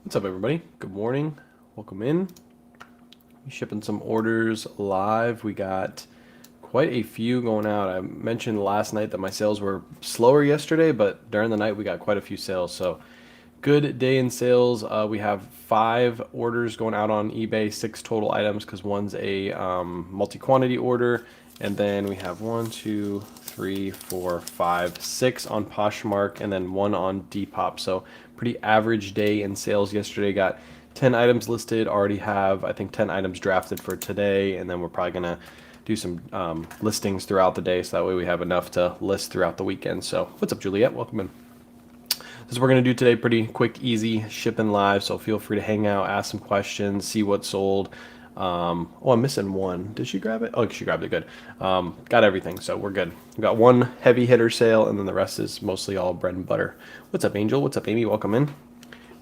What's up, everybody? Good morning. Welcome in. We're shipping some orders live. We got quite a few going out. I mentioned last night that my sales were slower yesterday, but during the night we got quite a few sales. So good day in sales. We have 5 orders going out on eBay, 6 total items because one's a multi-quantity order. And then we have 1, 2, 3, 4, 5, 6 on Poshmark and then 1 on Depop. So pretty average day in sales yesterday. Got 10 items listed, already have I think 10 items drafted for today, and then we're probably gonna do some listings throughout the day so that way we have enough to list throughout the weekend. So what's up, Juliet? Welcome in. This is what we're going to do today. Pretty quick, easy, shipping live. So feel free to hang out, ask some questions, see what sold. Oh, I'm missing one. Did she grab it? Oh, she grabbed it. Good. Got everything, so we're good. We got one heavy hitter sale, and then the rest is mostly all bread and butter. What's up, Angel? What's up, Amy? Welcome in.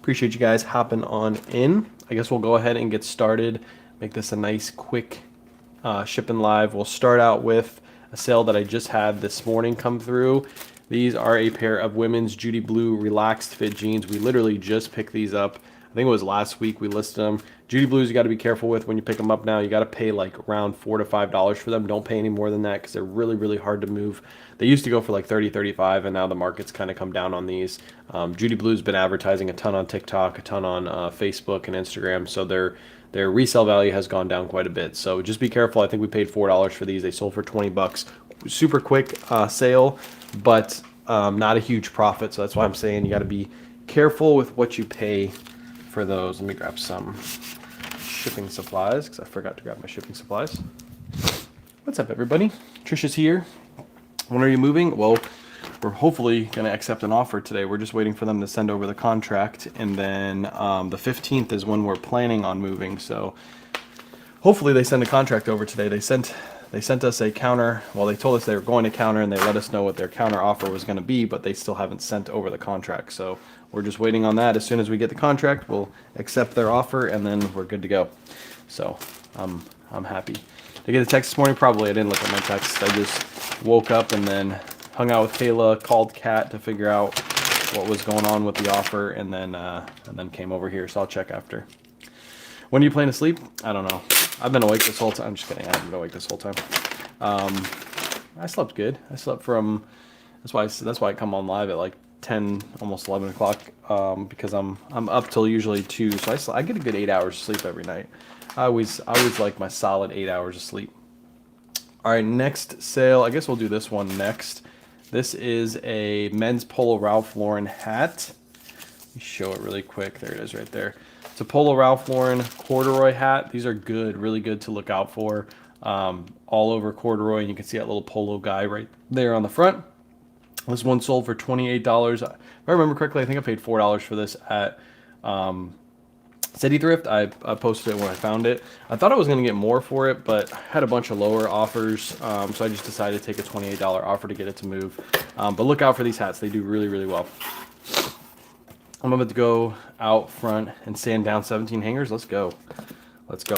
Appreciate you guys hopping on in. I guess we'll go ahead and get started. Make this a nice, quick shipping live. We'll start out with a sale that I just had this morning come through. These are a pair of women's Judy Blue relaxed fit jeans. We literally just picked these up. I think it was last week we listed them. Judy Blues you got to be careful with when you pick them up now. You got to pay like around $4 to $5 for them. Don't pay any more than that because they're really, really hard to move. They used to go for like 30, 35, and now the market's kind of come down on these. Judy Blue's been advertising a ton on TikTok, a ton on Facebook and Instagram, so their resale value has gone down quite a bit. So just be careful. I think we paid $4 for these. They sold for 20 bucks. Super quick sale, but not a huge profit. So that's why I'm saying you got to be careful with what you pay for those. Let me grab some shipping supplies because I forgot to grab my shipping supplies. What's up, everybody? Trisha's here. When are you moving? Well, we're hopefully going to accept an offer today. We're just waiting for them to send over the contract, and then the 15th is when we're planning on moving. So hopefully they send a contract over today. They sent us a counter. Well, they told us they were going to counter, and they let us know what their counter offer was going to be, but they still haven't sent over the contract. So we're just waiting on that. As soon as we get the contract, we'll accept their offer, and then we're good to go. So I'm happy. Did I get a text this morning? Probably. I didn't look at my text. I just woke up and then hung out with Kayla, called Kat to figure out what was going on with the offer, and then came over here. So I'll check after. When do you plan to sleep? I don't know. I've been awake this whole time. I'm just kidding. I haven't been awake this whole time. I slept good. I slept from. That's why I come on live at like 10, almost 11 o'clock. Because I'm up till usually 2. So I get a good 8 hours of sleep every night. I always like my solid 8 hours of sleep. All right, next sale. I guess we'll do this one next. This is a men's Polo Ralph Lauren hat. Let me show it really quick. There it is right there. It's a Polo Ralph Lauren corduroy hat. These are good, really good to look out for. All over corduroy, and you can see that little polo guy right there on the front. This one sold for $28. If I remember correctly, I think I paid $4 for this at City Thrift. I posted it when I found it. I thought I was going to get more for it, but I had a bunch of lower offers, so I just decided to take a $28 offer to get it to move. But look out for these hats. They do really, really well. I'm about to go out front and sand down 17 hangers. Let's go. Let's go.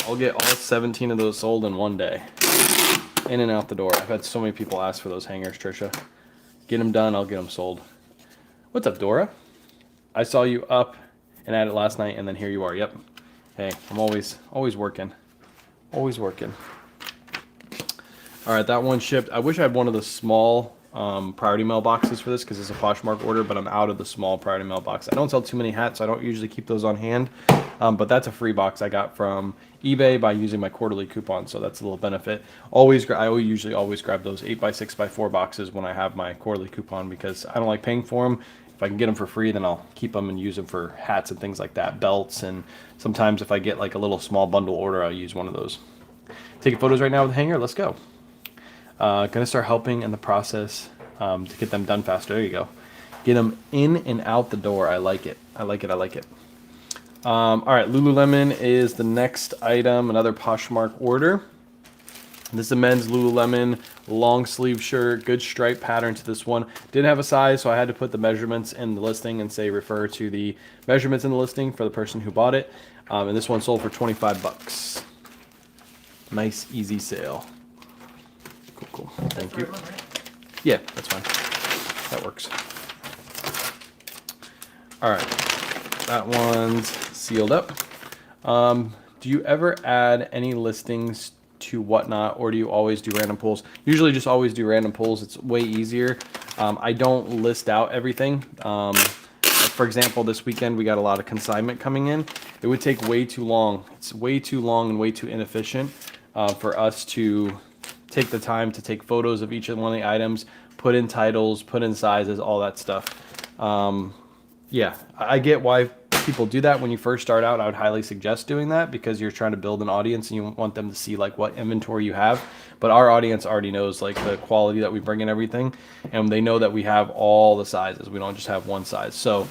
I'll get all 17 of those sold in one day. In and out the door. I've had so many people ask for those hangers, Trisha. Get them done. I'll get them sold. What's up, Dora? I saw you up and at it last night, and then here you are. Yep. Hey, I'm always working. Always working. All right, that one shipped. I wish I had one of the small priority mail boxes for this because it's a Poshmark order, but I'm out of the small priority mail box. I don't sell too many hats, so I don't usually keep those on hand. But that's a free box I got from eBay by using my quarterly coupon, so that's a little benefit. I usually always grab those 8x6x4 boxes when I have my quarterly coupon because I don't like paying for them. If I can get them for free, then I'll keep them and use them for hats and things like that, belts, and sometimes if I get like a little small bundle order, I'll use one of those. Taking photos right now with the hanger. Let's go. Gonna start helping in the process to get them done faster. There you go. Get them in and out the door. I like it. I like it. I like it. All right, Lululemon is the next item. Another Poshmark order. This is a men's Lululemon long sleeve shirt. Good stripe pattern to this one. Didn't have a size, so I had to put the measurements in the listing and say refer to the measurements in the listing for the person who bought it. And this one sold for 25 bucks. Nice, easy sale. Cool. Thank you. Yeah, that's fine. That works. All right. That one's sealed up. Do you ever add any listings to Whatnot, or do you always do random pulls? Usually just always do random pulls. It's way easier. I don't list out everything. For example, this weekend we got a lot of consignment coming in. It would take way too long. It's way too long and way too inefficient for us to take the time to take photos of each one of the items, put in titles, put in sizes, all that stuff. Yeah, I get why people do that when you first start out. I would highly suggest doing that because you're trying to build an audience and you want them to see like what inventory you have. But our audience already knows like the quality that we bring in everything, and they know that we have all the sizes. We don't just have one size. So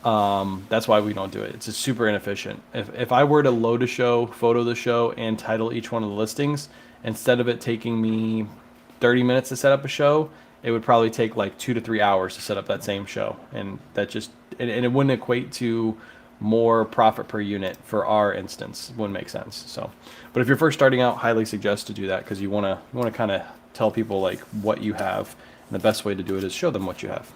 that's why we don't do it. It's just super inefficient. If I were to load a show, photo the show, and title each one of the listings, instead of it taking me 30 minutes to set up a show, it would probably take like 2 to 3 hours to set up that same show. And that just, and it wouldn't equate to more profit per unit for our instance. It wouldn't make sense. So, but if you're first starting out, highly suggest to do that because you want to kind of tell people like what you have. And the best way to do it is show them what you have.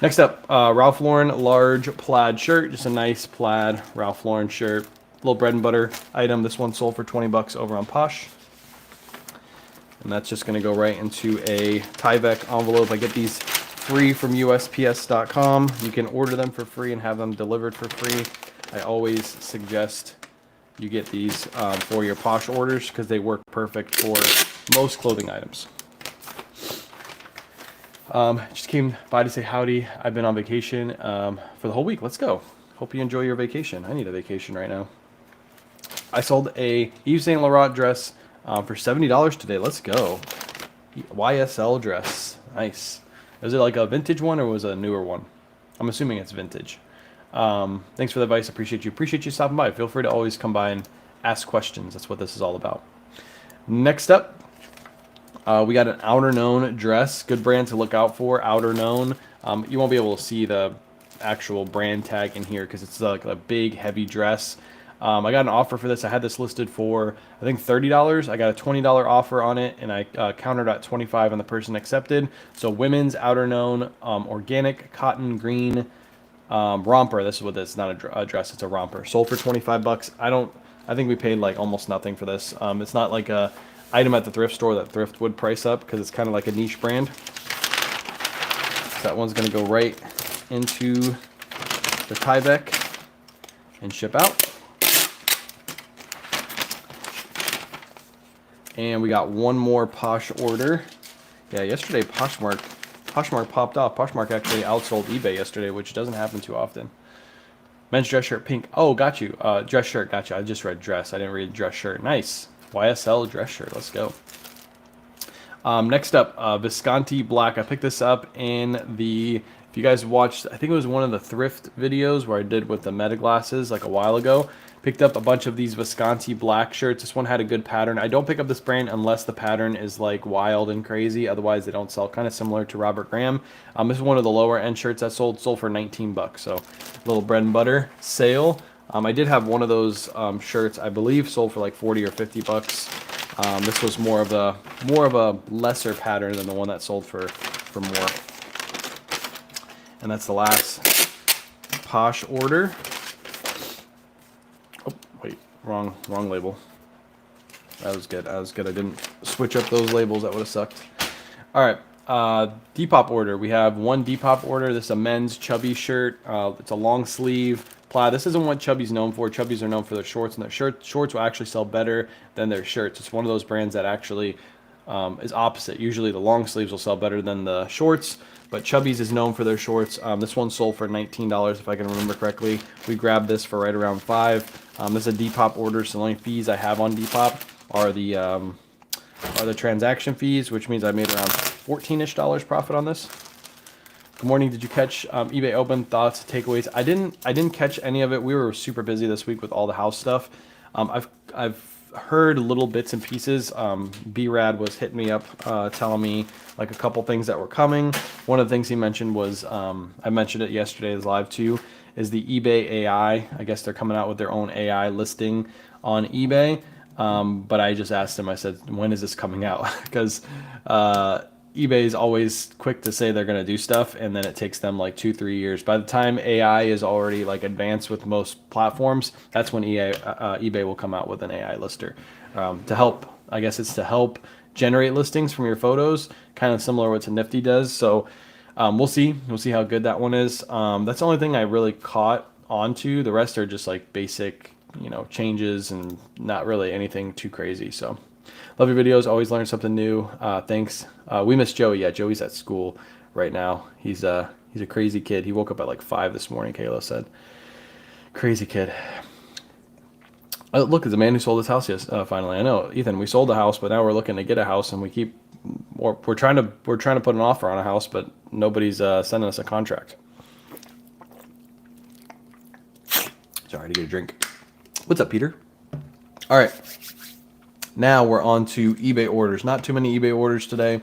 Next up, Ralph Lauren large plaid shirt. Just a nice plaid Ralph Lauren shirt. Little bread and butter item. This one sold for 20 bucks over on Posh. And that's just going to go right into a Tyvek envelope. I get these free from USPS.com. You can order them for free and have them delivered for free. I always suggest you get these for your Posh orders because they work perfect for most clothing items. Just came by to say howdy. I've been on vacation for the whole week. Let's go. Hope you enjoy your vacation. I need a vacation right now. I sold a Yves Saint Laurent dress for $70 today. Let's go. YSL dress. Nice. Is it like a vintage one or was it a newer one? I'm assuming it's vintage. Thanks for the advice. Appreciate you stopping by. Feel free to always come by and ask questions. That's what this is all about. Next up, we got an Outer Known dress. Good brand to look out for. Outer Known. You won't be able to see the actual brand tag in here because it's like a big heavy dress. I got an offer for this. I had this listed for, I think, $30. I got a $20 offer on it, and I countered at $25, and the person accepted. So women's Outer Known organic cotton green romper. This is what this is. Not a dress. It's a romper. Sold for 25 bucks. I think we paid like almost nothing for this. It's not like a item at the thrift store that thrift would price up because it's kind of like a niche brand. So that one's going to go right into the Tyvek and ship out. And we got one more Posh order. Yeah, yesterday Poshmark popped off. Poshmark actually outsold eBay yesterday, which doesn't happen too often. Men's dress shirt, pink. Oh, got you. Dress shirt, got you. I just read dress. I didn't read dress shirt. Nice. YSL dress shirt. Let's go. Next up, Visconti black. I picked this up in the, if you guys watched, I think it was one of the thrift videos where I did with the Meta glasses like a while ago. Picked up a bunch of these Visconti black shirts. This one had a good pattern. I don't pick up this brand unless the pattern is like wild and crazy. Otherwise, they don't sell. Kind of similar to Robert Graham. This is one of the lower end shirts that sold for 19 bucks. So a little bread and butter sale. I did have one of those shirts, I believe, sold for like 40 or 50 bucks. This was more of a lesser pattern than the one that sold for more. And that's the last Posh order. Oh, wait, wrong label. That was good. I didn't switch up those labels. That would have sucked. All right. Depop order. We have one Depop order. This is a men's chubby shirt. It's a long sleeve plaid. This isn't what Chubby's known for. Chubby's are known for their shorts, and their shorts will actually sell better than their shirts. It's one of those brands that actually is opposite. Usually the long sleeves will sell better than the shorts, but Chubby's is known for their shorts. This one sold for $19 if I can remember correctly. We grabbed this for right around $5. This is a Depop order, so the only fees I have on Depop are the transaction fees, which means I made around $14-ish profit on this. Good morning. Did you catch eBay Open thoughts, takeaways? I didn't catch any of it. We were super busy this week with all the house stuff. I've heard little bits and pieces. B-Rad was hitting me up, telling me like a couple things that were coming. One of the things he mentioned was, I mentioned it yesterday's live too, is the eBay AI. I guess they're coming out with their own AI listing on eBay. But I just asked him, I said, when is this coming out? Because eBay is always quick to say they're going to do stuff, and then it takes them like 2-3 years. By the time AI is already like advanced with most platforms, that's when eBay will come out with an AI lister to help. I guess it's to help generate listings from your photos, kind of similar what to Nifty does. So we'll see. We'll see how good that one is. That's the only thing I really caught onto. The rest are just like basic, changes and not really anything too crazy. So. Love your videos. Always learn something new. Thanks. We miss Joey. Yeah, Joey's at school right now. He's a crazy kid. He woke up at like 5 this morning. Kayla said, crazy kid. Look, it's a man who sold his house. Yes, finally. I know, Ethan. We sold the house, but now we're looking to get a house, and we're trying to put an offer on a house, but nobody's sending us a contract. Sorry to get a drink. What's up, Peter? All right. Now we're on to eBay orders. Not too many eBay orders today.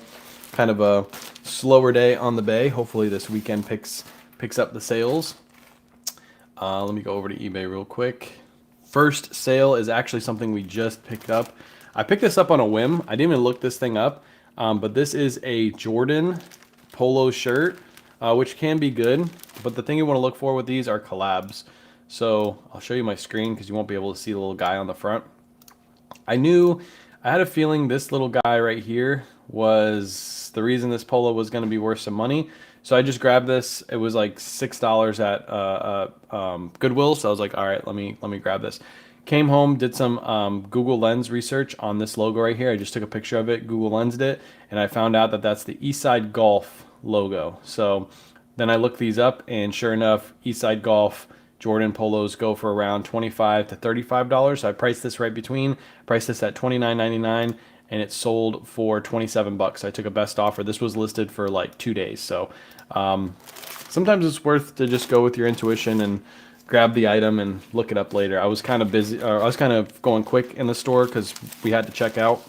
Kind of a slower day on the bay. Hopefully this weekend picks up the sales. Let me go over to eBay real quick. First sale is actually something we just picked up. I picked this up on a whim. I didn't even look this thing up, but this is a Jordan polo shirt, which can be good. But the thing you want to look for with these are collabs. So I'll show you my screen because you won't be able to see the little guy on the front. I had a feeling this little guy right here was the reason this polo was going to be worth some money. So I just grabbed this. It was like $6 at Goodwill. So I was like, all right, let me grab this. Came home, did some Google Lens research on this logo right here. I just took a picture of it, Google Lensed it, and I found out that that's the Eastside Golf logo. So then I looked these up, and sure enough, Eastside Golf Jordan polos go for around $25 to $35. So I priced this right between. Priced this at $29.99, and it sold for $27. I took a best offer. This was listed for like 2 days. So sometimes it's worth to just go with your intuition and grab the item and look it up later. I was kind of busy. I was kind of going quick in the store because we had to check out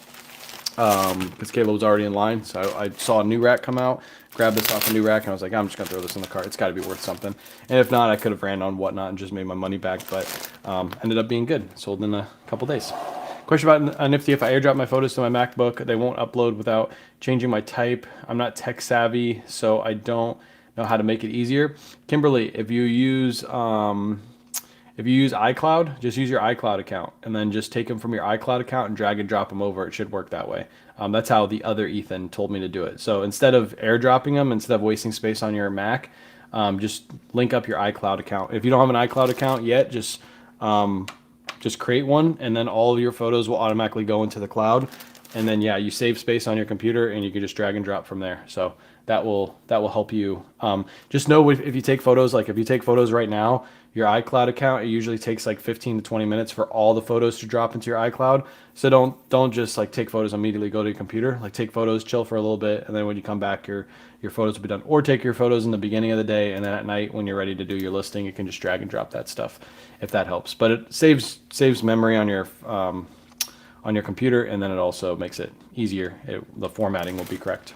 because Kayla was already in line. So I saw a new rack come out. Grabbed this off a new rack, and I was like, I'm just going to throw this in the cart. It's got to be worth something. And if not, I could have ran on Whatnot and just made my money back, but ended up being good. Sold in a couple days. Question about Nifty. If I airdrop my photos to my MacBook, they won't upload without changing my type. I'm not tech savvy, so I don't know how to make it easier. Kimberly, if you use iCloud, just use your iCloud account and then just take them from your iCloud account and drag and drop them over. It should work that way. That's how the other Ethan told me to do it. So instead of airdropping them, instead of wasting space on your Mac, just link up your iCloud account. If you don't have an iCloud account yet, just create one, and then all of your photos will automatically go into the cloud. And then yeah, you save space on your computer, and you can just drag and drop from there. So that will help you. Just know if you take photos, like if you take photos right now, your iCloud account, it usually takes like 15 to 20 minutes for all the photos to drop into your iCloud. So don't just like take photos immediately, go to your computer. Like take photos, chill for a little bit, and then when you come back, your photos will be done. Or take your photos in the beginning of the day, and then at night when you're ready to do your listing, you can just drag and drop that stuff if that helps. But it saves memory on your computer, and then it also makes it easier. The formatting will be correct.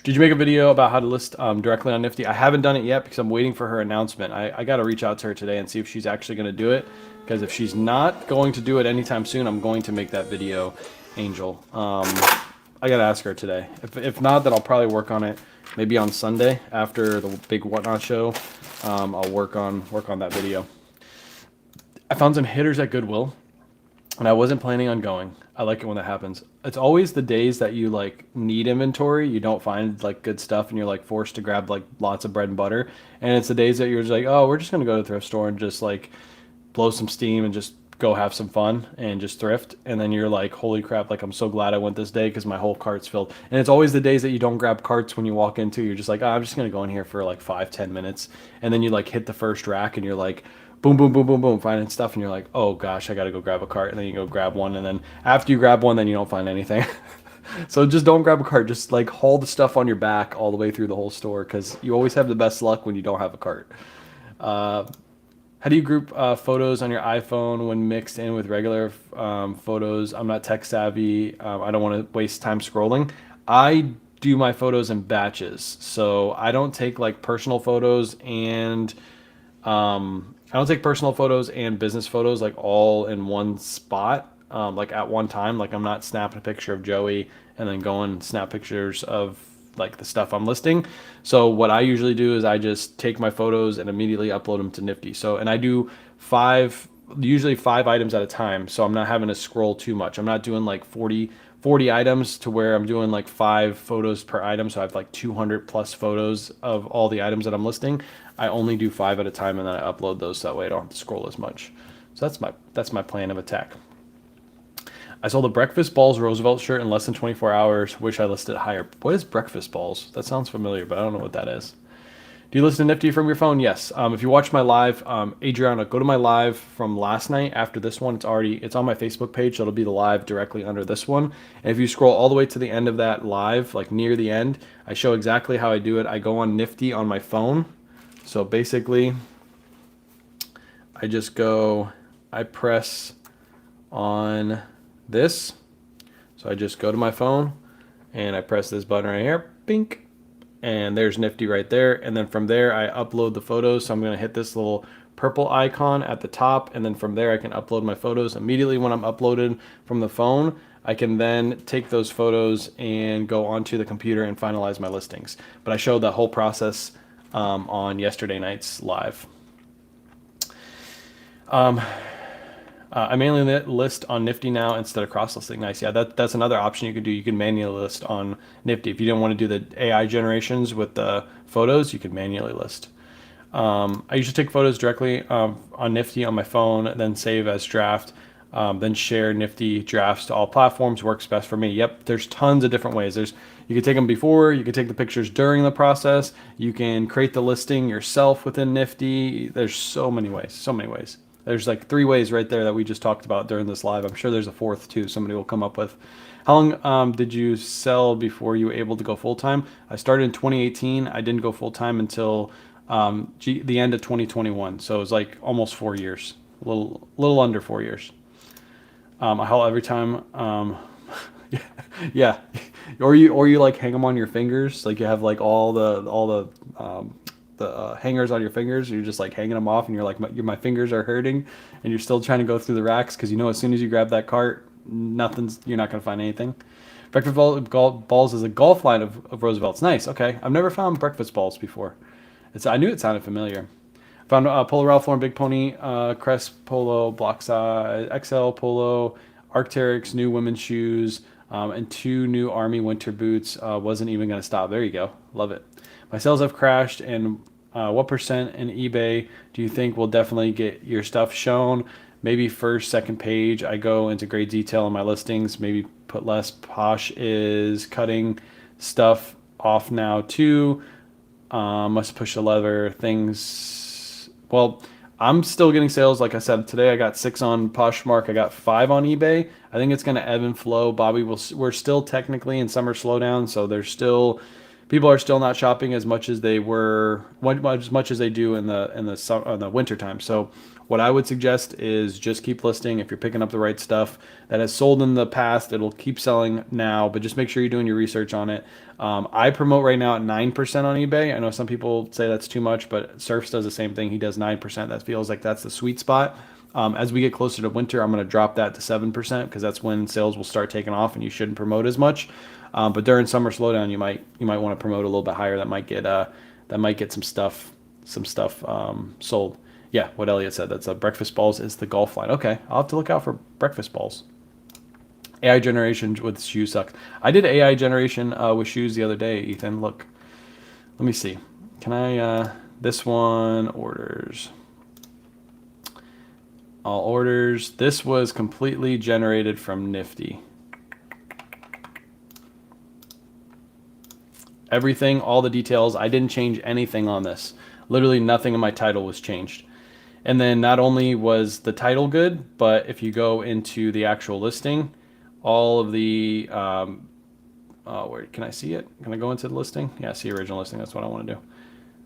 Did you make a video about how to list directly on Nifty? I haven't done it yet because I'm waiting for her announcement. I got to reach out to her today and see if she's actually going to do it. Because if she's not going to do it anytime soon, I'm going to make that video, Angel. I got to ask her today. If not, then I'll probably work on it maybe on Sunday after the big Whatnot show. I'll work on that video. I found some hitters at Goodwill, and I wasn't planning on going. I like it when that happens. It's always the days that you like need inventory, you don't find like good stuff, and you're like forced to grab like lots of bread and butter. And it's the days that you're just like, oh, we're just gonna go to the thrift store and just like blow some steam and just go have some fun and just thrift. And then you're like, holy crap, like I'm so glad I went this day because my whole cart's filled. And it's always the days that you don't grab carts when you walk into. You're just like, oh, I'm just gonna go in here for like 5-10 minutes, and then you like hit the first rack and you're like, boom, boom, boom, boom, boom, finding stuff, and you're like, oh gosh, I gotta go grab a cart, and then you go grab one, and then after you grab one, then you don't find anything. So just don't grab a cart, just like haul the stuff on your back all the way through the whole store, because you always have the best luck when you don't have a cart. How do you group photos on your iPhone when mixed in with regular photos? I'm not tech savvy. I don't want to waste time scrolling. I do my photos in batches, so I don't take like personal photos and business photos like all in one spot. like at one time. Like I'm not snapping a picture of Joey and then going snap pictures of like the stuff I'm listing. So what I usually do is I just take my photos and immediately upload them to Nifty. So, and I do usually five items at a time. So I'm not having to scroll too much. I'm not doing like 40 items to where I'm doing like 5 photos per item. So I have like 200 plus photos of all the items that I'm listing. I only do 5 at a time and then I upload those so that way I don't have to scroll as much. So that's my plan of attack. I sold a breakfast balls Roosevelt shirt in less than 24 hours. Wish I listed higher. What is breakfast balls? That sounds familiar, but I don't know what that is. Do you listen to Nifty from your phone? Yes. If you watch my live, Adriana, go to my live from last night after this one. It's on my Facebook page, so it'll be the live directly under this one. And if you scroll all the way to the end of that live, like near the end, I show exactly how I do it. I go on Nifty on my phone. So basically, I press on this. So I just go to my phone and I press this button right here, pink. And there's Nifty right there. And then from there, I upload the photos. So I'm going to hit this little purple icon at the top. And then from there, I can upload my photos. Immediately when I'm uploaded from the phone, I can then take those photos and go onto the computer and finalize my listings. But I showed that whole process on yesterday night's live. I mainly list on Nifty now instead of cross-listing. Nice. Yeah, that's another option you could do. You can manually list on Nifty. If you don't want to do the AI generations with the photos, you could manually list. I usually take photos directly on Nifty on my phone, then save as draft, then share Nifty drafts to all platforms. Works best for me. Yep, there's tons of different ways. You can take them before, you can take the pictures during the process, you can create the listing yourself within Nifty. There's so many ways. There's like 3 ways right there that we just talked about during this live. I'm sure there's a 4th too. Somebody will come up with. How long did you sell before you were able to go full time? I started in 2018. I didn't go full time until the end of 2021. So it was like almost 4 years, a little under 4 years. I haul every time. Yeah, or you like hang them on your fingers, like you have like all the hangers on your fingers. You're just like hanging them off, and you're like, my fingers are hurting, and you're still trying to go through the racks because you know as soon as you grab that cart, you're not gonna find anything. Breakfast balls is a golf line of Roosevelt's. Nice. Okay, I've never found breakfast balls before. I knew it sounded familiar. Found Polo Ralph Lauren Big Pony, Crest Polo, Block Size, XL Polo, Arc'teryx new women's shoes, and 2 new Army winter boots. Wasn't even gonna stop. There you go. Love it. My sales have crashed, and what percent in eBay do you think will definitely get your stuff shown? Maybe first, second page. I go into great detail in my listings. Maybe put less. Posh is cutting stuff off now too. Must push the lever. Things. Well, I'm still getting sales. Like I said, today I got 6 on Poshmark. I got 5 on eBay. I think it's going to ebb and flow. Bobby, we're still technically in summer slowdown, so people are still not shopping as much as they were, as much as they do in the winter time. So what I would suggest is just keep listing. If you're picking up the right stuff that has sold in the past, it'll keep selling now, but just make sure you're doing your research on it. I promote right now at 9% on eBay. I know some people say that's too much, but Surfs does the same thing. He does 9%. That feels like that's the sweet spot. As we get closer to winter, I'm going to drop that to 7% because that's when sales will start taking off and you shouldn't promote as much. But during summer slowdown, you might want to promote a little bit higher. That might get some stuff sold. Yeah, what Elliot said. That's breakfast balls is the golf line. Okay, I'll have to look out for breakfast balls. AI generation with shoes sucks. I did AI generation with shoes the other day, Ethan. Look, let me see. Can I? This one orders. All orders. This was completely generated from Nifty. Everything, all the details. I didn't change anything on this. Literally nothing in my title was changed. And then not only was the title good, but if you go into the actual listing, all of the, where can I see it? Can I go into the listing? Yeah, see original listing. That's what I want to do.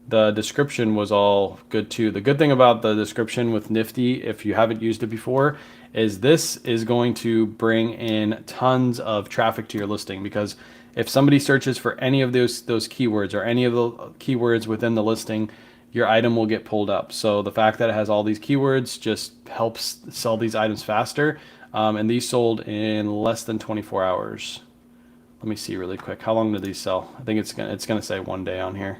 The description was all good too. The good thing about the description with Nifty, if you haven't used it before, is this is going to bring in tons of traffic to your listing, because if somebody searches for any of those keywords or any of the keywords within the listing, your item will get pulled up. So the fact that it has all these keywords just helps sell these items faster. And these sold in less than 24 hours. Let me see really quick. How long did these sell? I think it's gonna say 1 day on here.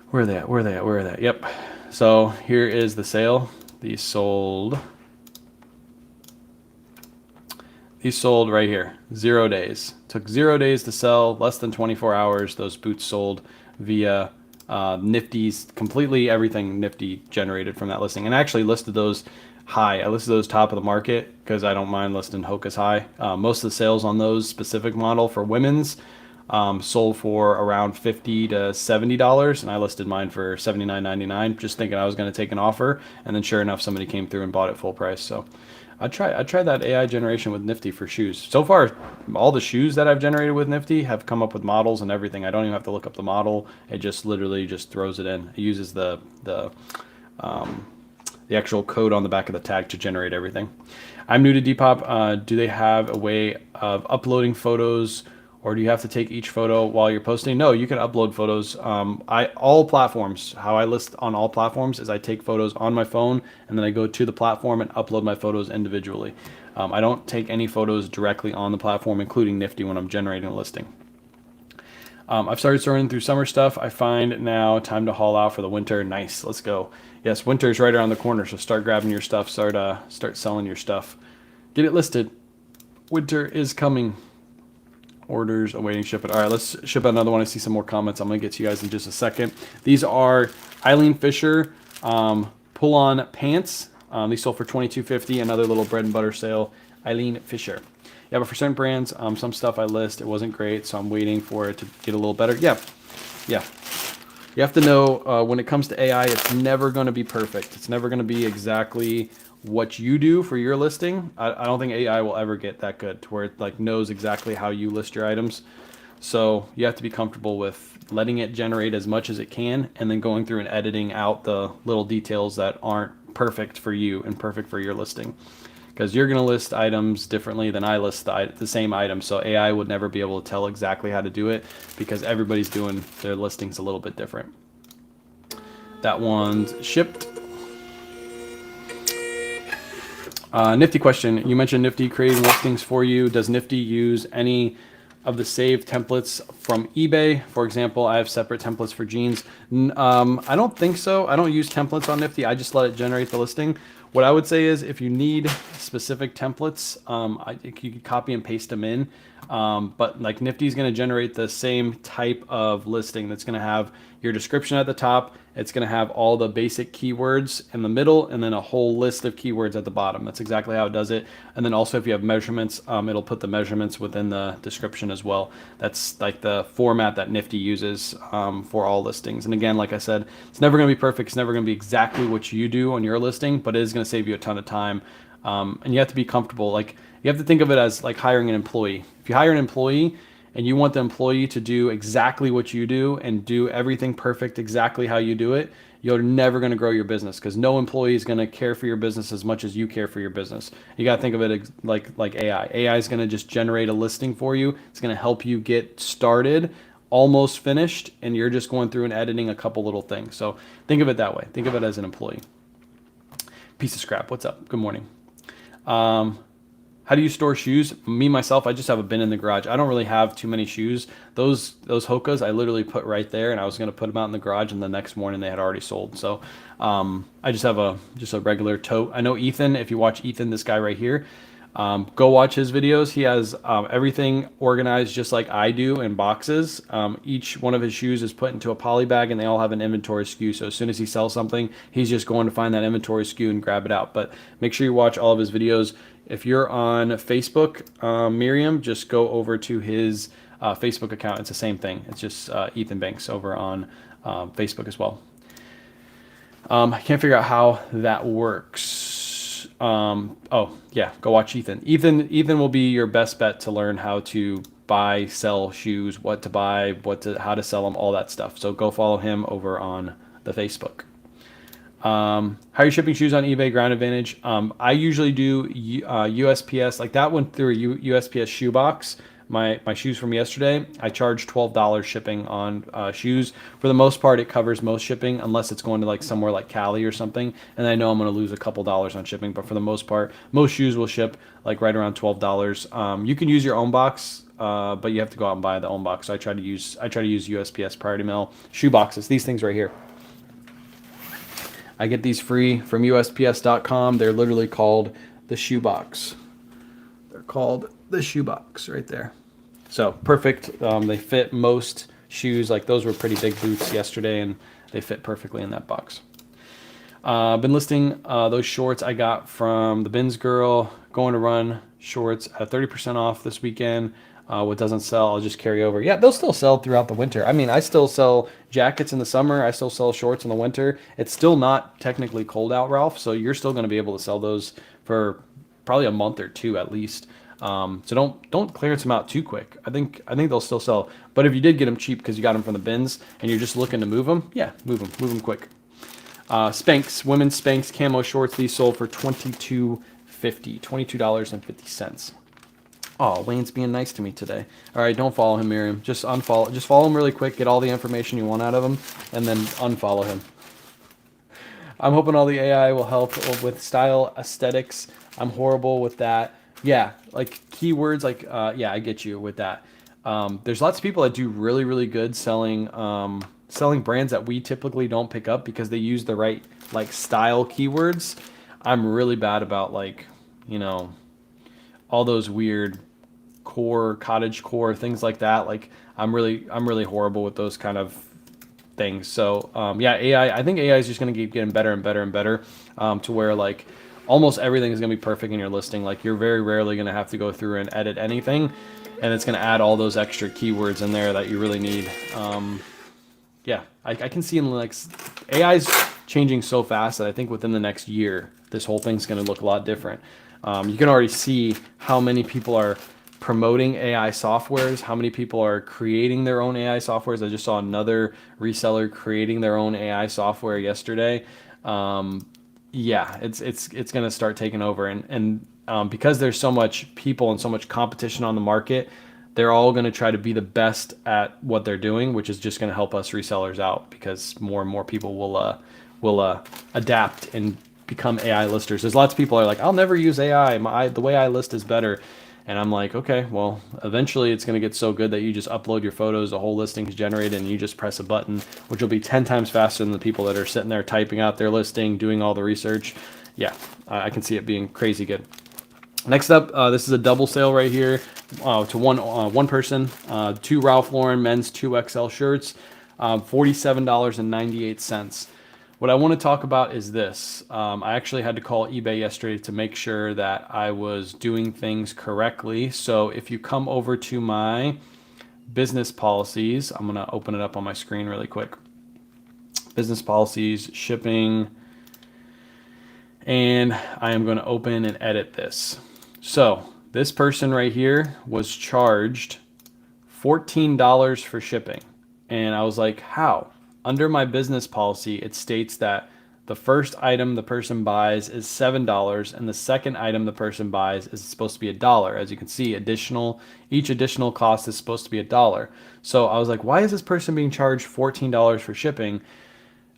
Where are they at? Where are they at? Where are they at? Yep. So here is the sale. These sold right here. 0 days. Took 0 days to sell. Less than 24 hours. Those boots sold via Nifty's, completely everything Nifty generated from that listing. And I actually listed those high. I listed those top of the market because I don't mind listing Hoka's high. Most of the sales on those specific model for women's sold for around $50 to $70, and I listed mine for $79.99, just thinking I was going to take an offer, and then sure enough, somebody came through and bought it full price. So I tried that AI generation with Nifty for shoes. So far, all the shoes that I've generated with Nifty have come up with models and everything. I don't even have to look up the model. It just literally just throws it in. It uses the actual code on the back of the tag to generate everything. I'm new to Depop. Do they have a way of uploading photos, or do you have to take each photo while you're posting? No, you can upload photos. All platforms, how I list on all platforms is I take photos on my phone and then I go to the platform and upload my photos individually. I don't take any photos directly on the platform, including Nifty, when I'm generating a listing. I've started sorting through summer stuff. I find now time to haul out for the winter. Nice, let's go. Yes, winter's right around the corner, so start grabbing your stuff, start selling your stuff. Get it listed. Winter is coming. Orders awaiting shipment. All right, let's ship out another one. I see some more comments. I'm gonna get to you guys in just a second. These are Eileen Fisher pull-on pants. These sold for $22.50. Another little bread and butter sale. Eileen Fisher. Yeah, but for certain brands, some stuff I list, it wasn't great, so I'm waiting for it to get a little better. Yeah. You have to know when it comes to AI, it's never going to be perfect. It's never going to be exactly what you do for your listing. I don't think AI will ever get that good to where it like knows exactly how you list your items. So you have to be comfortable with letting it generate as much as it can and then going through and editing out the little details that aren't perfect for you and perfect for your listing. Because you're going to list items differently than I list the same item. So AI would never be able to tell exactly how to do it because everybody's doing their listings a little bit different. That one's shipped. Nifty question. You mentioned Nifty creating listings for you. Does Nifty use any of the saved templates from eBay? For example, I have separate templates for jeans. I don't think so. I don't use templates on Nifty. I just let it generate the listing. What I would say is if you need specific templates, you can copy and paste them in. But like Nifty is going to generate the same type of listing that's going to have your description at the top. It's going to have all the basic keywords in the middle and then a whole list of keywords at the bottom. That's exactly how it does it. And then also if you have measurements, it'll put the measurements within the description as well. That's like the format that Nifty uses for all listings. And again, like I said, it's never going to be perfect. It's never going to be exactly what you do on your listing, but it is going to save you a ton of time. And you have to be comfortable. Like you have to think of it as like hiring an employee. If you hire an employee and you want the employee to do exactly what you do and do everything perfect exactly how you do it, you're never going to grow your business because no employee is going to care for your business as much as you care for your business. You got to think of it like AI. AI is going to just generate a listing for you. It's going to help you get started, almost finished, and you're just going through and editing a couple little things. So think of it that way. Think of it as an employee. Piece of scrap. What's up? Good morning. How do you store shoes? Me, myself, I just have a bin in the garage. I don't really have too many shoes. Those Hokas, I literally put right there, and I was going to put them out in the garage, and the next morning they had already sold. So I just have a regular tote. I know Ethan, if you watch Ethan, this guy right here, go watch his videos. He has everything organized just like I do in boxes. Each one of his shoes is put into a poly bag and they all have an inventory SKU. So as soon as he sells something, he's just going to find that inventory SKU and grab it out. But make sure you watch all of his videos. If you're on Facebook, Miriam, just go over to his Facebook account. It's the same thing. It's just Ethan Banks over on Facebook as well. I can't figure out how that works. Oh yeah, go watch Ethan. Ethan will be your best bet to learn how to buy, sell shoes, what to buy, how to sell them, all that stuff. So go follow him over on the Facebook. How are you shipping shoes on eBay, Ground Advantage? I usually do USPS, like that went through a USPS shoebox. my shoes from yesterday, I charged $12 shipping on shoes. For the most part, it covers most shipping unless it's going to like somewhere like Cali or something. And I know I'm going to lose a couple dollars on shipping, but for the most part, most shoes will ship like right around $12. You can use your own box, but you have to go out and buy the own box. So I try to use USPS Priority Mail shoe boxes. These things right here. I get these free from USPS.com. They're literally called the shoebox. They're called the shoebox right there. So perfect. They fit most shoes. Like those were pretty big boots yesterday, and they fit perfectly in that box. I've been listing those shorts I got from the Bins Girl. Going to run shorts at 30% off this weekend. What doesn't sell, I'll just carry over. Yeah, they'll still sell throughout the winter. I mean, I still sell jackets in the summer. I still sell shorts in the winter. It's still not technically cold out, Ralph, so you're still going to be able to sell those for probably a month or two at least. So don't clearance them out too quick. I think they'll still sell. But if you did get them cheap because you got them from the bins and you're just looking to move them, yeah, move them quick. Spanx, women's Spanx camo shorts. These sold for $22.50. Oh, Wayne's being nice to me today. All right, don't follow him, Miriam. Just unfollow. Just follow him really quick. Get all the information you want out of him, and then unfollow him. I'm hoping all the AI will help with style aesthetics. I'm horrible with that. Yeah, like keywords. Like yeah, I get you with that. There's lots of people that do really, really good selling brands that we typically don't pick up because they use the right like style keywords. I'm really bad about like, you know, all those weird core, cottage core, things like that. Like I'm really horrible with those kind of things. So yeah, AI, I think AI is just going to keep getting better and better and better to where like almost everything is going to be perfect in your listing. Like you're very rarely going to have to go through and edit anything, and it's going to add all those extra keywords in there that you really need. Yeah, I can see in like AI's changing so fast that I think within the next year, this whole thing's going to look a lot different. You can already see how many people are promoting AI softwares, how many people are creating their own AI softwares. I just saw another reseller creating their own AI software yesterday. Yeah, it's going to start taking over, and because there's so much people and so much competition on the market, they're all going to try to be the best at what they're doing, which is just going to help us resellers out because more and more people will adapt and become AI listers. There's lots of people are like, I'll never use AI. The way I list is better. And I'm like, okay, well, eventually it's going to get so good that you just upload your photos, the whole listing is generated, and you just press a button, which will be 10 times faster than the people that are sitting there typing out their listing, doing all the research. Yeah, I can see it being crazy good. Next up, this is a double sale right here to one person, 2 Ralph Lauren men's 2XL shirts, $47.98. What I want to talk about is this. I actually had to call eBay yesterday to make sure that I was doing things correctly. So if you come over to my business policies, I'm going to open it up on my screen really quick. Business policies, shipping, and I am going to open and edit this. So this person right here was charged $14 for shipping. And I was like, how? Under my business policy, it states that the first item the person buys is $7, and the second item the person buys is supposed to be $1. As you can see, each additional cost is supposed to be $1. So I was like, why is this person being charged $14 for shipping?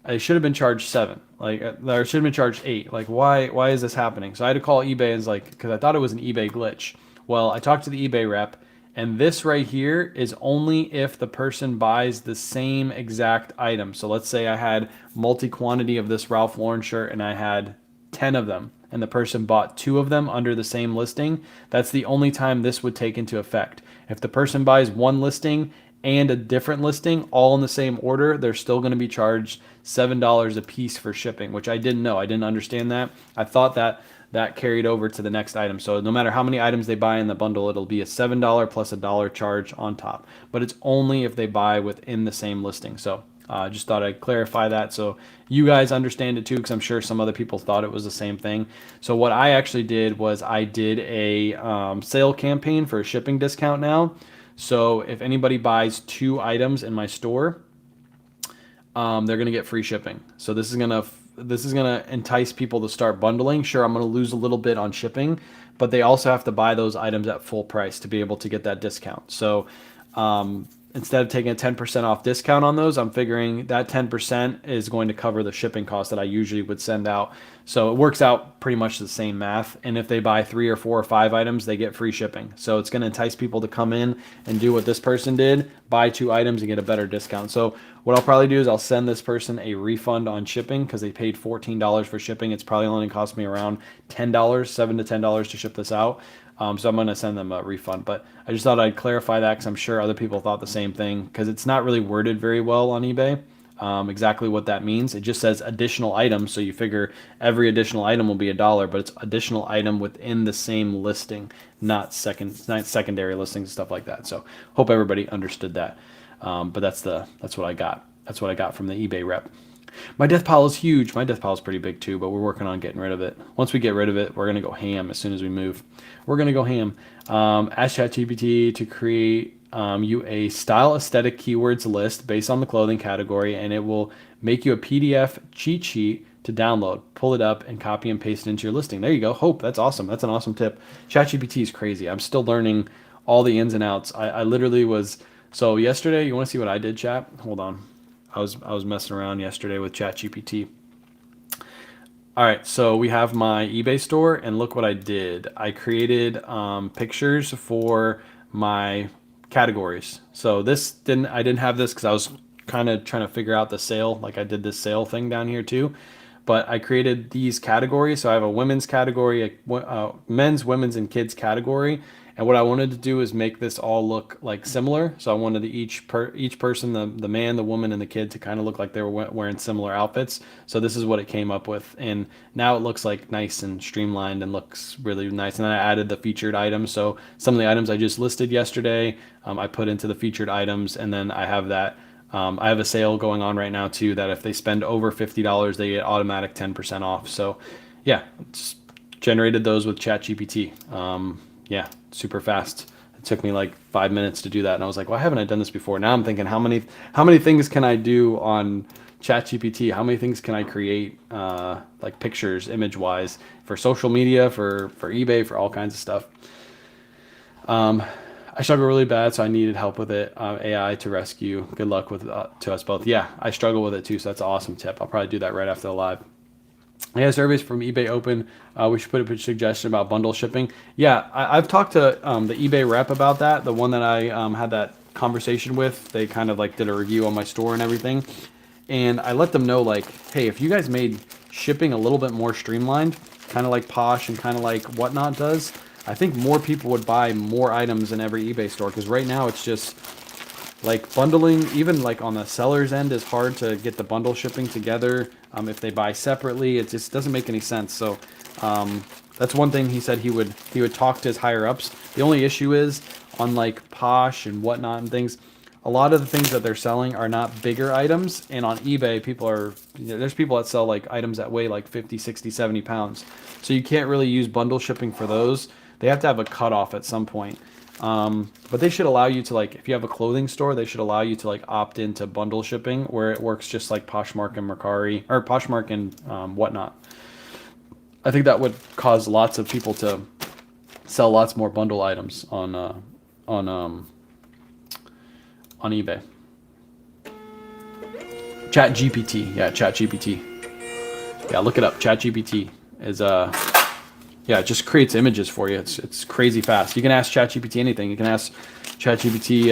I should have been charged $7, or should have been charged $8. Like, why is this happening? So I had to call eBay and was like, because I thought it was an eBay glitch. Well, I talked to the eBay rep. And this right here is only if the person buys the same exact item. So let's say I had multi-quantity of this Ralph Lauren shirt and I had 10 of them and the person bought 2 of them under the same listing. That's the only time this would take into effect. If the person buys one listing and a different listing all in the same order, they're still going to be charged $7 a piece for shipping, which I didn't know. I didn't understand that. I thought that carried over to the next item. So no matter how many items they buy in the bundle, it'll be a $7 plus $1 charge on top. But it's only if they buy within the same listing. So I just thought I'd clarify that so you guys understand it too, because I'm sure some other people thought it was the same thing. So what I actually did was I did a sale campaign for a shipping discount now. So if anybody buys 2 items in my store, they're going to get free shipping. So this is going to this is going to entice people to start bundling. Sure, I'm going to lose a little bit on shipping, but they also have to buy those items at full price to be able to get that discount. So instead of taking a 10% off discount on those, I'm figuring that 10% is going to cover the shipping cost that I usually would send out. So it works out pretty much the same math. And if they buy 3 or 4 or 5 items, they get free shipping. So it's going to entice people to come in and do what this person did, buy 2 items and get a better discount. So what I'll probably do is I'll send this person a refund on shipping because they paid $14 for shipping. It's probably only cost me around $10, $7 to $10 to ship this out. So I'm going to send them a refund. But I just thought I'd clarify that because I'm sure other people thought the same thing because it's not really worded very well on eBay. Exactly what that means. It just says additional items. So you figure every additional item will be $1, but it's additional item within the same listing, not secondary listings and stuff like that. So hope everybody understood that. But that's what I got. That's what I got from the eBay rep. My death pile is huge. My death pile is pretty big too, but we're working on getting rid of it. Once we get rid of it, we're going to go ham as soon as we move. We're going to go ham. Ask ChatGPT to create you a style aesthetic keywords list based on the clothing category, and it will make you a PDF cheat sheet to download. Pull it up and copy and paste it into your listing. There you go. Hope. That's awesome. That's an awesome tip. ChatGPT is crazy. I'm still learning all the ins and outs. I literally was... So yesterday, you want to see what I did, chat? Hold on. I was messing around yesterday with ChatGPT. All right, so we have my eBay store, and look what I did. I created pictures for my categories. So I didn't have this because I was kind of trying to figure out the sale. Like I did this sale thing down here too. But I created these categories. So I have a women's category, a men's, women's, and kids category. And what I wanted to do is make this all look like similar. So I wanted each person, the man, the woman, and the kid to kind of look like they were wearing similar outfits. So this is what it came up with. And now it looks like nice and streamlined and looks really nice. And then I added the featured items. So some of the items I just listed yesterday, I put into the featured items. And then I have that. I have a sale going on right now too, that if they spend over $50, they get automatic 10% off. So yeah, just generated those with ChatGPT. Yeah, super fast. It took me like 5 minutes to do that. And I was like, why haven't I done this before? Now I'm thinking, how many things can I do on ChatGPT? How many things can I create, like pictures, image wise, for social media, for eBay, for all kinds of stuff. I struggle really bad, so I needed help with it. AI to rescue. Good luck with to us both. Yeah, I struggle with it too, so that's an awesome tip. I'll probably do that right after the live. Yeah, surveys from eBay open. We should put a suggestion about bundle shipping. Yeah, I've talked to the eBay rep about that. The one that I had that conversation with. They kind of like did a review on my store and everything. And I let them know like, hey, if you guys made shipping a little bit more streamlined, kind of like Posh and kind of like Whatnot does, I think more people would buy more items in every eBay store. Because right now it's just like bundling, even like on the seller's end, is hard to get the bundle shipping together. If they buy separately, it just doesn't make any sense. So that's one thing he said he would talk to his higher ups. The only issue is on like Posh and Whatnot and things, a lot of the things that they're selling are not bigger items. And on eBay, there's people that sell like items that weigh like 50, 60, 70 pounds. So you can't really use bundle shipping for those. They have to have a cutoff at some point. But they should allow you to, like, if you have a clothing store, they should allow you to like opt into bundle shipping where it works just like Poshmark and Mercari, or Poshmark and Whatnot. I think that would cause lots of people to sell lots more bundle items on eBay. ChatGPT, yeah, ChatGPT. Yeah, look it up. ChatGPT is yeah, it just creates images for you. It's crazy fast. You can ask ChatGPT anything. You can ask ChatGPT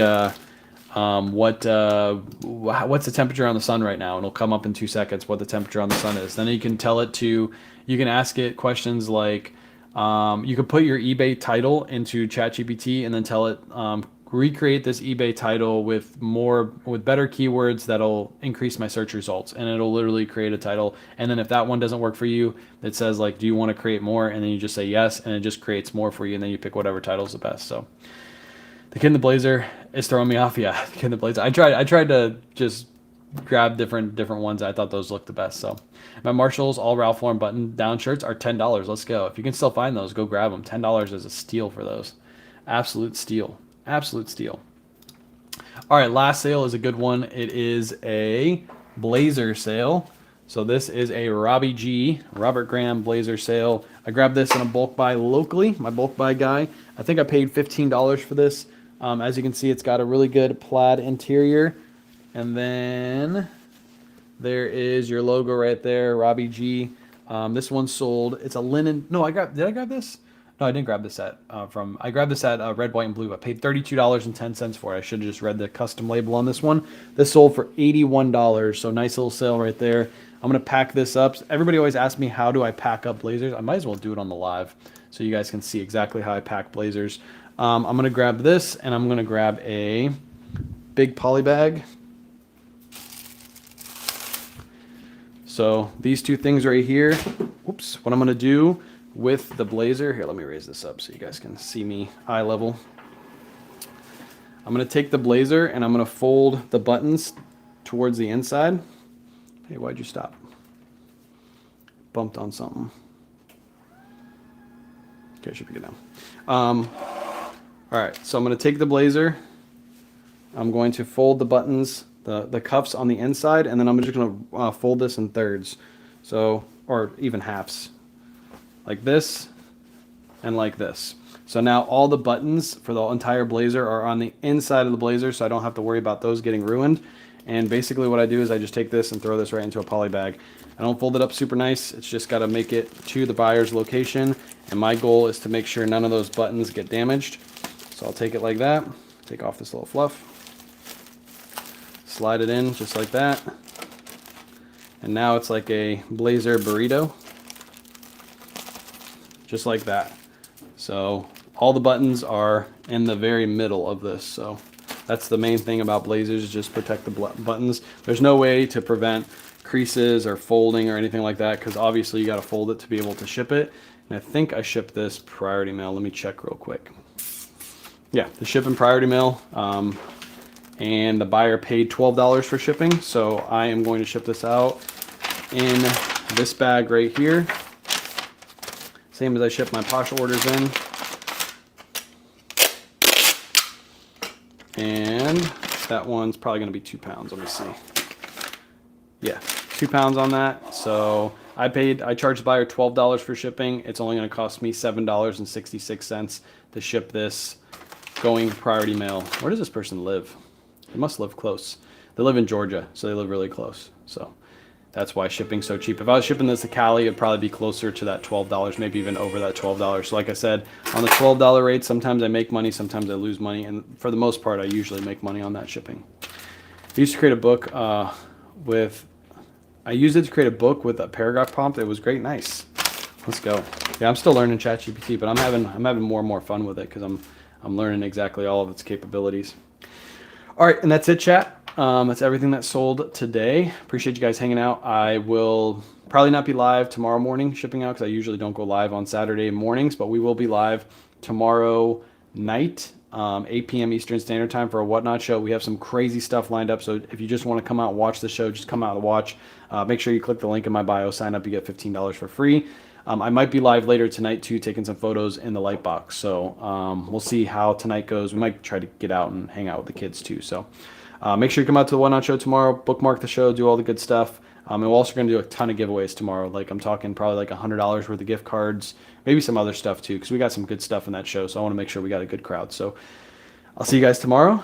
what's the temperature on the sun right now, and it'll come up in 2 seconds what the temperature on the sun is. Then you can you can ask it questions like, you can put your eBay title into ChatGPT and then tell it, recreate this eBay title with better keywords that'll increase my search results, and it'll literally create a title. And then if that one doesn't work for you, it says like, do you want to create more? And then you just say yes, and it just creates more for you, and then you pick whatever title is the best. So the Kid in the Blazer is throwing me off. Yeah, the Kid in the Blazer. I tried to just grab different ones. I thought those looked the best. So my Marshalls all Ralph Lauren button down shirts are $10. Let's go. If you can still find those, go grab them. $10 is a steal for those. Absolute steal. Absolute steal. All right, last sale is a good one. It is a blazer sale. So this is a Robbie G, Robert Graham blazer sale. I grabbed this in a bulk buy locally, my bulk buy guy. I think I paid $15 for this. As you can see, it's got a really good plaid interior. And then there is your logo right there, Robbie G. This one sold, it's a linen, no, did I grab this? No, I didn't grab this I grabbed this at Red, White, and Blue. I paid $32.10 for it. I should have just read the custom label on this one. This sold for $81, so nice little sale right there. I'm going to pack this up. Everybody always asks me, how do I pack up blazers? I might as well do it on the live so you guys can see exactly how I pack blazers. I'm going to grab this, and I'm going to grab a big poly bag. So these two things right here, whoops, what I'm going to do with the blazer, here, let me raise this up so you guys can see me eye level. I'm going to take the blazer and I'm going to fold the buttons towards the inside. Hey, why'd you stop? Bumped on something. Okay, should be good now. All right, so I'm going to take the blazer. I'm going to fold the buttons, the cuffs on the inside, and then I'm just going to fold this in thirds. So, or even halves. Like this and like this. So now all the buttons for the entire blazer are on the inside of the blazer, so I don't have to worry about those getting ruined. And basically what I do is I just take this and throw this right into a poly bag. I don't fold it up super nice. It's just got to make it to the buyer's location. And my goal is to make sure none of those buttons get damaged. So I'll take it like that, take off this little fluff, slide it in just like that. And now it's like a blazer burrito. Just like that. So all the buttons are in the very middle of this. So that's the main thing about blazers, is just protect the buttons. There's no way to prevent creases or folding or anything like that, because obviously you got to fold it to be able to ship it. And I think I shipped this priority mail. Let me check real quick. Yeah, the shipping priority mail. And the buyer paid $12 for shipping. So I am going to ship this out in this bag right here. Same as I ship my Posh orders in. And that one's probably going to be 2 pounds. Let me see. Yeah, 2 pounds on that. So I charged the buyer $12 for shipping. It's only going to cost me $7.66 to ship this going priority mail. Where does this person live? They must live close. They live in Georgia, so they live really close. So that's why shipping's so cheap. If I was shipping this to Cali, it'd probably be closer to that $12, maybe even over that $12. So like I said, on the $12 rate, sometimes I make money, sometimes I lose money. And for the most part, I usually make money on that shipping. I used to create a book I used it to create a book with a paragraph prompt. It was great. Nice. Let's go. Yeah, I'm still learning ChatGPT, but I'm having more and more fun with it because I'm learning exactly all of its capabilities. All right, and that's it, chat. That's everything that sold today. Appreciate you guys hanging out. I will probably not be live tomorrow morning shipping out because I usually don't go live on Saturday mornings, but we will be live tomorrow night, 8 p.m. Eastern Standard Time for a Whatnot show. We have some crazy stuff lined up, so if you just want to come out and watch the show, just come out and watch. Make sure you click the link in my bio, sign up, you get $15 for free. I might be live later tonight too, taking some photos in the light box. So we'll see how tonight goes. We might try to get out and hang out with the kids too. So make sure you come out to the Whatnot show tomorrow, bookmark the show, do all the good stuff. And we're also going to do a ton of giveaways tomorrow. Like I'm talking probably like $100 worth of gift cards, maybe some other stuff too, because we got some good stuff in that show. So I want to make sure we got a good crowd. So I'll see you guys tomorrow.